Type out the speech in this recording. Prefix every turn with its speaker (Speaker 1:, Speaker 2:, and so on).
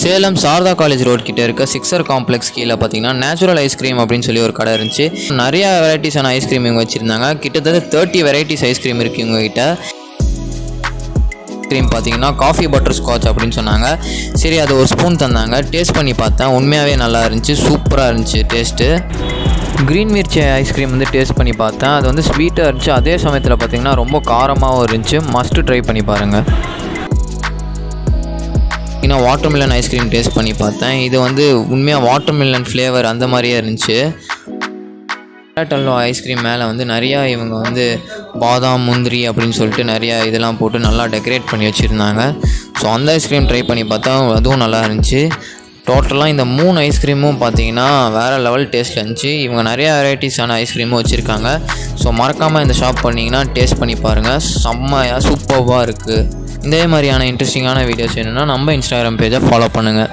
Speaker 1: Salem Saradha college road கிட்ட இருக்க sixer complex கீழே பார்த்தீங்கன்னா நேச்சுரல் ஐஸ்கிரீம் அப்படின்னு சொல்லி ஒரு கடை இருந்துச்சு. நிறைய வெரைட்டிஸான ஐஸ்கிரீம் இவங்க வச்சுருந்தாங்க. கிட்டத்தட்ட 30 வெரைட்டிஸ் ஐஸ்கிரீம் இருக்குது இவங்ககிட்ட. ஐஸ்கிரீம் பார்த்தீங்கன்னா காஃபி பட்டர் ஸ்காட்ச் அப்படின்னு சொன்னாங்க. சரி, அது ஒரு ஸ்பூன் தந்தாங்க. டேஸ்ட் பண்ணி பார்த்தேன், உண்மையாகவே நல்லா இருந்துச்சு, சூப்பராக இருந்துச்சு டேஸ்ட்டு. க்ரீன் மிர்ச்சி ஐஸ்கிரீம் வந்து டேஸ்ட் பண்ணி பார்த்தேன். அது வந்து ஸ்வீட்டாக இருந்துச்சு, அதே சமயத்தில் பார்த்தீங்கன்னா ரொம்ப காரமாகவும் இருந்துச்சு. மஸ்ட்டு ட்ரை பண்ணி பாருங்கள். இன்னும் வாட்டர்மெலன் ஐஸ்கிரீம் டேஸ்ட் பண்ணி பார்த்தேன். இது வந்து உண்மையாக வாட்டர்மெலன் ஃப்ளேவர் அந்த மாதிரியே இருந்துச்சு. டல்லோ ஐஸ்கிரீம் மேலே வந்து நிறையா இவங்க வந்து பாதாம் முந்திரி அப்படின்னு சொல்லிட்டு நிறையா இதெல்லாம் போட்டு நல்லா டெக்கரேட் பண்ணி வச்சுருந்தாங்க. ஸோ அந்த ஐஸ்கிரீம் ட்ரை பண்ணி பார்த்தா அதுவும் நல்லா இருந்துச்சு. டோட்டலாக இந்த 3 ஐஸ்கிரீமும் பார்த்தீங்கன்னா வேறு லெவல் டேஸ்ட்டில் இருந்துச்சு. இவங்க நிறையா வெரைட்டிஸான ஐஸ்கிரீமும் வச்சுருக்காங்க. ஸோ மறக்காமல் இந்த ஷாப் பண்ணிங்கன்னா டேஸ்ட் பண்ணி பாருங்கள், செம்மையாக சூப்பராக இருக்குது. இதே மாதிரியான இன்ட்ரெஸ்டிங்கான வீடியோஸ் வேணும்னா நம்ம இன்ஸ்டாகிராம் பேஜை ஃபாலோ பண்ணுங்கள்.